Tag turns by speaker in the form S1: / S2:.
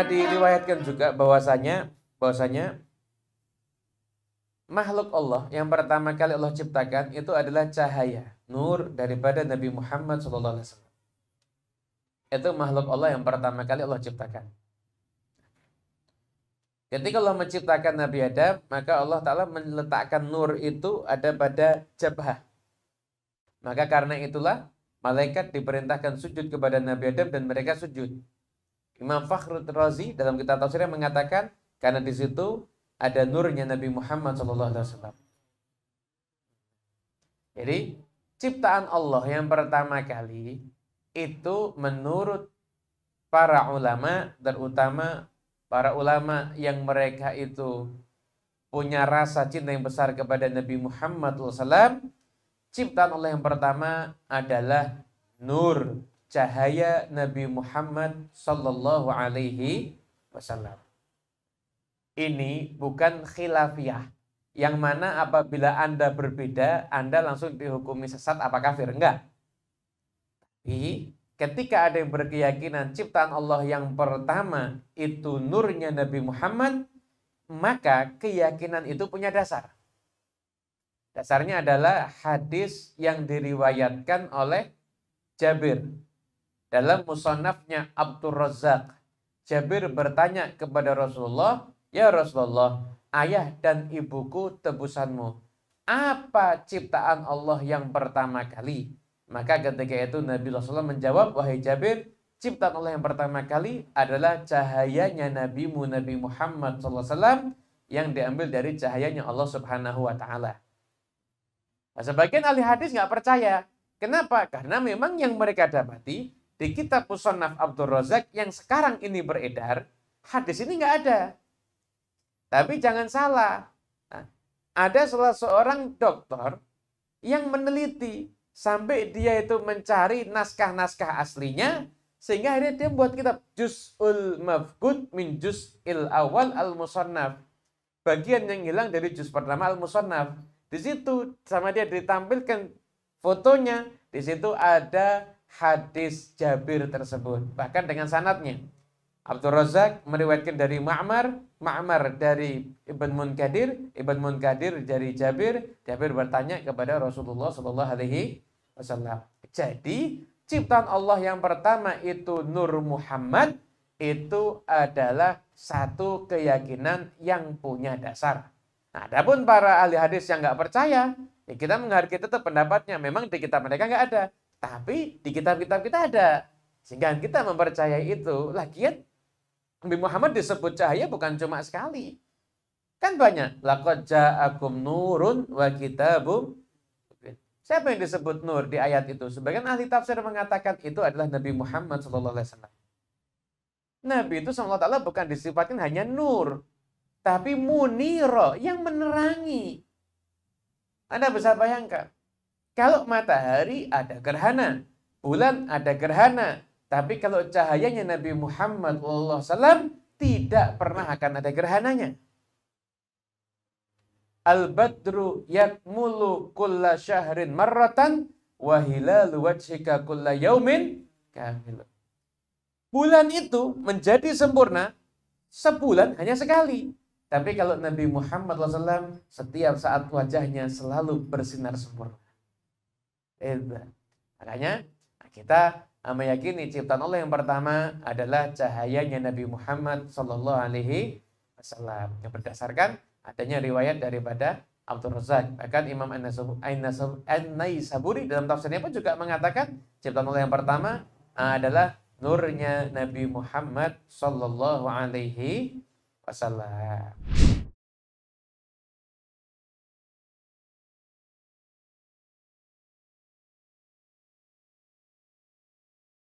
S1: diriwayatkan juga bahwasanya makhluk Allah yang pertama kali Allah ciptakan itu adalah cahaya, nur daripada Nabi Muhammad SAW. Itu makhluk Allah yang pertama kali Allah ciptakan. Ketika Allah menciptakan Nabi Adam, maka Allah Ta'ala meletakkan nur itu ada pada jabhah. Maka karena itulah malaikat diperintahkan sujud kepada Nabi Adam dan mereka sujud. Imam Fakhrul Razi dalam kitab tafsirnya mengatakan karena di situ ada nurnya Nabi Muhammad SAW. Jadi ciptaan Allah yang pertama kali itu menurut para ulama, terutama para ulama yang mereka itu punya rasa cinta yang besar kepada Nabi Muhammad SAW, ciptaan Allah yang pertama adalah nur, cahaya Nabi Muhammad Sallallahu Alaihi Wasallam. Ini bukan khilafiyah, yang mana apabila Anda berbeda, Anda langsung dihukumi sesat apa kafir. Enggak. Tapi ketika ada yang berkeyakinan ciptaan Allah yang pertama itu nurnya Nabi Muhammad, maka keyakinan itu punya dasar. Dasarnya adalah hadis yang diriwayatkan oleh Jabir dalam musannafnya Abdur Razzaq. Jabir bertanya kepada Rasulullah, "Ya Rasulullah, ayah dan ibuku tebusanmu. Apa ciptaan Allah yang pertama kali?" Maka ketika itu Nabi SAW menjawab, "Wahai Jabir, ciptaan Allah yang pertama kali adalah cahayanya Nabimu Nabi Muhammad SAW yang diambil dari cahayanya Allah Subhanahu wa Ta'ala." Nah, sebagian ahli hadis nggak percaya. Kenapa? Karena memang yang mereka dapati di kitab Musannaf Abdur Razzaq yang sekarang ini beredar, hadis ini nggak ada. Tapi jangan salah, nah, ada salah seorang dokter yang meneliti sampai dia itu mencari naskah-naskah aslinya, sehingga akhirnya dia membuat kitab Juz'ul Mafqud min Juz'il Awal Al-Musannaf. Bagian yang hilang dari juz pertama Al-Musannaf. Di situ sama dia ditampilkan fotonya, di situ ada hadis Jabir tersebut, bahkan dengan sanadnya. Abdur Razzaq meriwayatkan dari Ma'mar dari Ibn Munkadir dari Jabir bertanya kepada Rasulullah Shallallahu Alaihi Wasallam. Jadi ciptaan Allah yang pertama itu Nur Muhammad, itu adalah satu keyakinan yang punya dasar. Nah, adapun para ahli hadis yang nggak percaya, ya kita menghargai tetap pendapatnya. Memang di kitab mereka nggak ada, tapi di kitab-kitab kita ada. Sehingga kita mempercayai itu. Lagian Nabi Muhammad disebut cahaya bukan cuma sekali. Kan banyak. Laqad ja'akum nurun wa kitabum. Siapa yang disebut nur di ayat itu? Sebagian ahli tafsir mengatakan itu adalah Nabi Muhammad SAW. Nabi itu SAW bukan disifatkan hanya nur, tapi muniro, yang menerangi. Anda bisa bayangkan, kalau matahari ada gerhana, bulan ada gerhana, tapi kalau cahayanya Nabi Muhammad SAW tidak pernah akan ada gerhananya. Al-badru yakmulu kulla syahrin marratan wa hilalu wajhika kulla yaumin kamil. Bulan itu menjadi sempurna sebulan hanya sekali. Tapi kalau Nabi Muhammad SAW setiap saat wajahnya selalu bersinar sempurna. Makanya kita meyakini ciptaan Allah yang pertama adalah cahayanya Nabi Muhammad SAW. Yang berdasarkan adanya riwayat daripada Abdur Razzaq. Bahkan Imam An-Naisaburi dalam tafsirnya pun juga mengatakan ciptaan Allah yang pertama adalah nurnya Nabi Muhammad SAW.